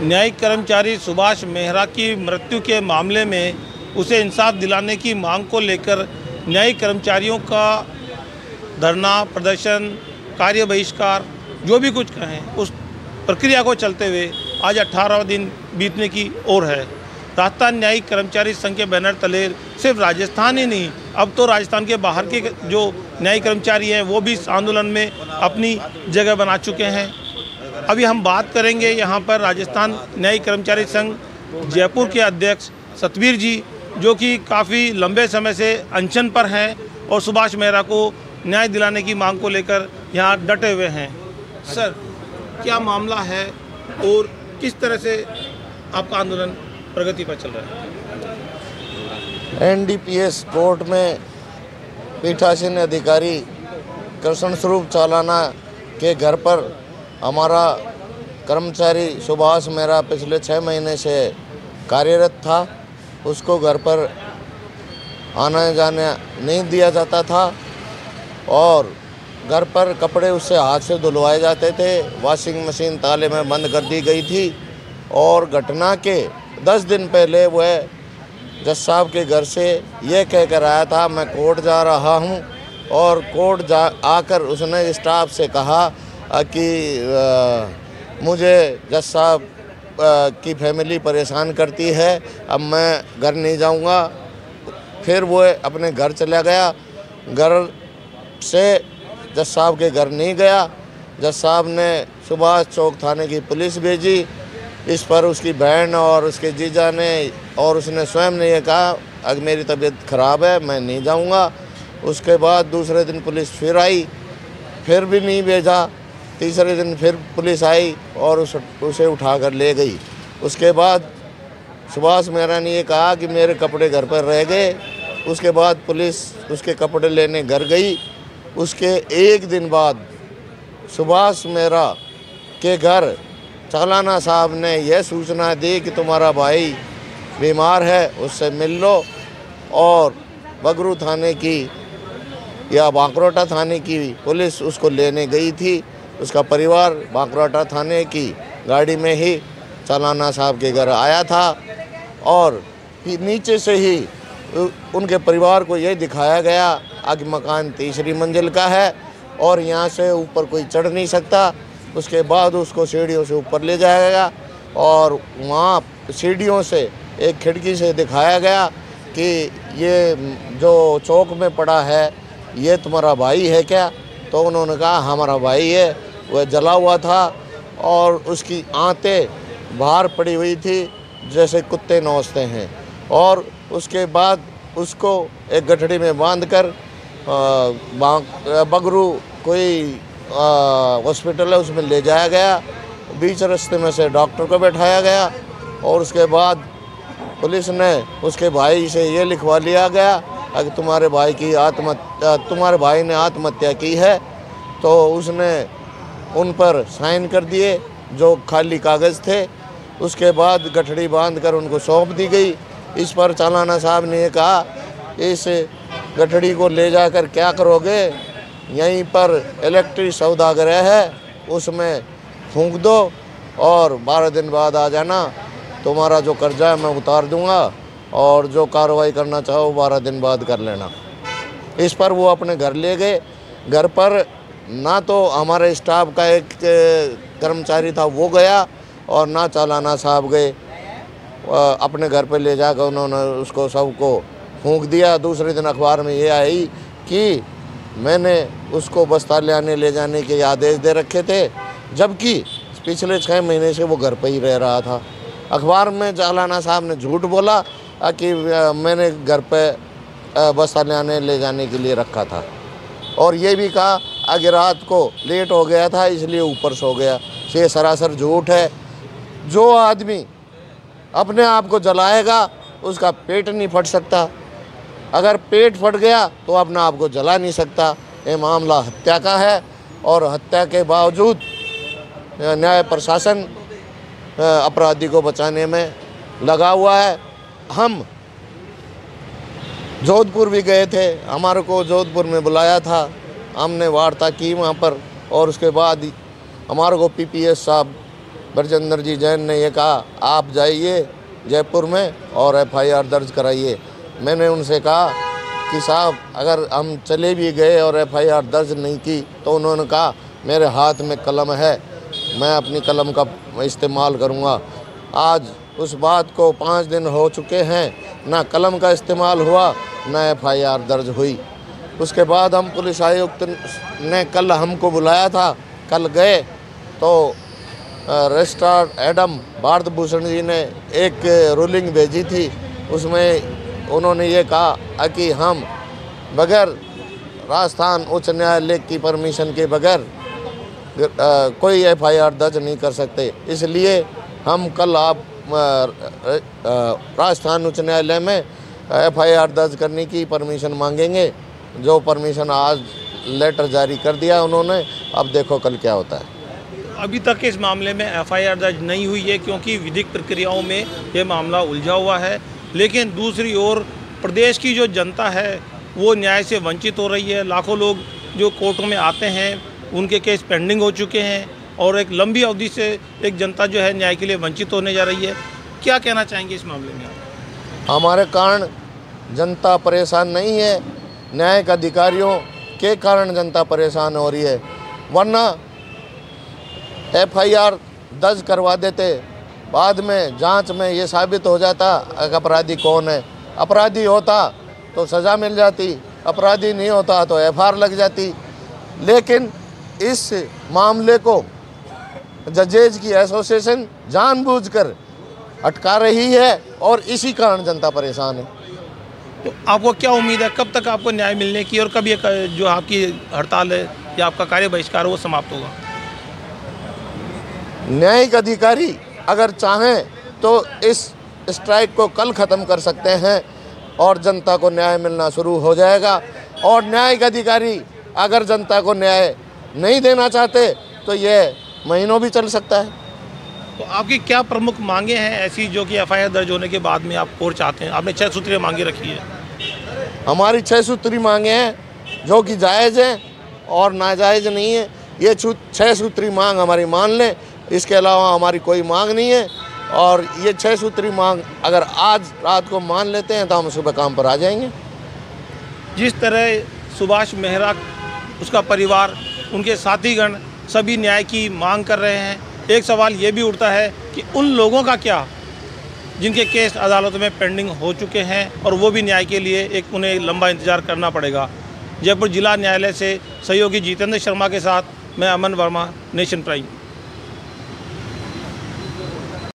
न्यायिक कर्मचारी सुभाष मेहरा की मृत्यु के मामले में उसे इंसाफ दिलाने की मांग को लेकर न्यायिक कर्मचारियों का धरना, प्रदर्शन, कार्य बहिष्कार, जो भी कुछ कहें, उस प्रक्रिया को चलते हुए आज 18 दिन बीतने की ओर है। राजस्थान न्यायिक कर्मचारी संघ के बैनर तले सिर्फ राजस्थान ही नहीं, अब तो राजस्थान के बाहर के जो न्यायिक कर्मचारी हैं वो भी इस आंदोलन में अपनी जगह बना चुके हैं। अभी हम बात करेंगे यहाँ पर राजस्थान न्यायिक कर्मचारी संघ जयपुर के अध्यक्ष सतवीर जी, जो कि काफ़ी लंबे समय से अनशन पर हैं और सुभाष मेहरा को न्याय दिलाने की मांग को लेकर यहाँ डटे हुए हैं। सर, क्या मामला है और किस तरह से आपका आंदोलन प्रगति पर चल रहा है? एनडीपीएस कोर्ट में पीठासीन अधिकारी कृष्ण स्वरूप चालाना के घर पर हमारा कर्मचारी सुभाष मेहरा पिछले 6 महीने से कार्यरत था। उसको घर पर आने जाने नहीं दिया जाता था और घर पर कपड़े उससे हाथ से धुलवाए जाते थे। वॉशिंग मशीन ताले में बंद कर दी गई थी और घटना के 10 दिन पहले वह जज साहब के घर से ये कह कर आया था, मैं कोर्ट जा रहा हूँ। और कोर्ट आकर उसने स्टाफ से कहा कि मुझे जज साहब की फैमिली परेशान करती है, अब मैं घर नहीं जाऊँगा। फिर वो अपने घर चला गया। घर से जज साहब के घर नहीं गया। जज साहब ने सुभाष चौक थाने की पुलिस भेजी। इस पर उसकी बहन और उसके जीजा ने और उसने स्वयं ने ये कहा, अगर मेरी तबीयत ख़राब है मैं नहीं जाऊंगा। उसके बाद दूसरे दिन पुलिस फिर आई, फिर भी नहीं भेजा। तीसरे दिन फिर पुलिस आई और उसे उठाकर ले गई। उसके बाद सुभाष मेहरा ने ये कहा कि मेरे कपड़े घर पर रह गए। उसके बाद पुलिस उसके कपड़े लेने घर गई। उसके एक दिन बाद सुभाष मेहरा के घर चालाना साहब ने यह सूचना दी कि तुम्हारा भाई बीमार है, उससे मिल लो। और बगरू थाने की या बांकरोटा थाने की पुलिस उसको लेने गई थी। उसका परिवार बांकरोटा थाने की गाड़ी में ही चालाना साहब के घर आया था और नीचे से ही उनके परिवार को यह दिखाया गया कि मकान 3री मंजिल का है और यहाँ से ऊपर कोई चढ़ नहीं सकता। उसके बाद उसको सीढ़ियों से ऊपर ले जाया गया और वहाँ सीढ़ियों से एक खिड़की से दिखाया गया कि ये जो चौक में पड़ा है ये तुम्हारा भाई है क्या? तो उन्होंने कहा हमारा भाई है। वह जला हुआ था और उसकी आंतें बाहर पड़ी हुई थी जैसे कुत्ते नोचते हैं। और उसके बाद उसको एक गठड़ी में बांधकर बगरू कोई हॉस्पिटल है उसमें ले जाया गया। बीच रास्ते में से डॉक्टर को बैठाया गया और उसके बाद पुलिस ने उसके भाई से ये लिखवा लिया गया कि तुम्हारे भाई ने आत्महत्या की है। तो उसने उन पर साइन कर दिए जो खाली कागज़ थे। उसके बाद गठड़ी बांधकर उनको सौंप दी गई। इस पर चालाना साहब ने ये कहा, इस गठड़ी को ले जाकर क्या करोगे? यहीं पर इलेक्ट्रिक सौदागर है उसमें फूंक दो और 12 दिन बाद आ जाना। तुम्हारा जो कर्जा है मैं उतार दूंगा और जो कार्रवाई करना चाहो 12 दिन बाद कर लेना। इस पर वो अपने घर ले गए। घर पर ना तो हमारे स्टाफ का एक कर्मचारी था वो गया और ना चालाना साहब गए। अपने घर पे ले जाकर उन्होंने उसको सबको फूंक दिया। दूसरे दिन अखबार में ये आई कि मैंने उसको बस्ता ले जाने के आदेश दे रखे थे, जबकि पिछले 6 महीने से वो घर पे ही रह रहा था। अखबार में चालाना साहब ने झूठ बोला कि मैंने घर पे बस्ता ले जाने के लिए रखा था और ये भी कहा कि रात को लेट हो गया था इसलिए ऊपर सो गया। ये सरासर झूठ है। जो आदमी अपने आप को जलाएगा उसका पेट नहीं फट सकता। अगर पेट फट गया तो अपने आप को जला नहीं सकता। ये मामला हत्या का है और हत्या के बावजूद न्याय प्रशासन अपराधी को बचाने में लगा हुआ है। हम जोधपुर भी गए थे, हमारे को जोधपुर में बुलाया था, हमने वार्ता की वहाँ पर और उसके बाद हमारे को पीपीएस साहब ब्रजेंद्र जी जैन ने ये कहा आप जाइए जयपुर में और एफआईआर दर्ज कराइए। मैंने उनसे कहा कि साहब अगर हम चले भी गए और एफआईआर दर्ज नहीं की तो उन्होंने कहा मेरे हाथ में कलम है, मैं अपनी कलम का इस्तेमाल करूँगा। आज उस बात को 5 दिन हो चुके हैं, ना कलम का इस्तेमाल हुआ ना एफआईआर दर्ज हुई। उसके बाद हम पुलिस आयुक्त ने कल हमको बुलाया था, कल गए तो रजिस्ट्रार एडम भारतभूषण जी ने एक रूलिंग भेजी थी। उसमें उन्होंने ये कहा कि हम बगैर राजस्थान उच्च न्यायालय की परमिशन के बगैर कोई एफआईआर दर्ज नहीं कर सकते। इसलिए हम कल आप राजस्थान उच्च न्यायालय में एफआईआर दर्ज करने की परमिशन मांगेंगे। जो परमिशन आज लेटर जारी कर दिया उन्होंने, अब देखो कल क्या होता है। अभी तक इस मामले में एफआईआर दर्ज नहीं हुई है क्योंकि विधिक प्रक्रियाओं में ये मामला उलझा हुआ है। लेकिन दूसरी ओर प्रदेश की जो जनता है वो न्याय से वंचित हो रही है। लाखों लोग जो कोर्टों में आते हैं उनके केस पेंडिंग हो चुके हैं और एक लंबी अवधि से एक जनता जो है न्याय के लिए वंचित होने जा रही है। क्या कहना चाहेंगे इस मामले में? हमारे कारण जनता परेशान नहीं है, न्यायिक अधिकारियों के कारण जनता परेशान हो रही है। वरना एफआईआर दर्ज करवा देते, बाद में जांच में ये साबित हो जाता कि अपराधी कौन है। अपराधी होता तो सज़ा मिल जाती, अपराधी नहीं होता तो एफआईआर लग जाती। लेकिन इस मामले को जजेज की एसोसिएशन जानबूझकर अटका रही है और इसी कारण जनता परेशान है। तो आपको क्या उम्मीद है, कब तक आपको न्याय मिलने की और कब ये जो आपकी हड़ताल है या आपका कार्य बहिष्कार वो समाप्त होगा? न्यायिक अधिकारी अगर चाहें तो इस स्ट्राइक को कल ख़त्म कर सकते हैं और जनता को न्याय मिलना शुरू हो जाएगा। और न्यायिक अधिकारी अगर जनता को न्याय नहीं देना चाहते तो ये महीनों भी चल सकता है। तो आपकी क्या प्रमुख मांगे हैं ऐसी जो कि एफआईआर दर्ज होने के बाद में आप और चाहते हैं? आपने 6 सूत्रीय मांगे रखी है। हमारी 6 सूत्री मांगे हैं जो कि जायज़ हैं और नाजायज़ नहीं है। ये 6 सूत्री मांग हमारी मान लें, इसके अलावा हमारी कोई मांग नहीं है। और ये 6 सूत्री मांग अगर आज रात को मान लेते हैं तो हम सुबह काम पर आ जाएंगे। जिस तरह सुभाष मेहरा, उसका परिवार, उनके साथीगण सभी न्याय की मांग कर रहे हैं, एक सवाल ये भी उठता है कि उन लोगों का क्या जिनके केस अदालतों में पेंडिंग हो चुके हैं और वो भी न्याय के लिए एक उन्हें लंबा इंतजार करना पड़ेगा। जयपुर जिला न्यायालय से सहयोगी जितेंद्र शर्मा के साथ मैं अमन वर्मा, नेशन प्राइम।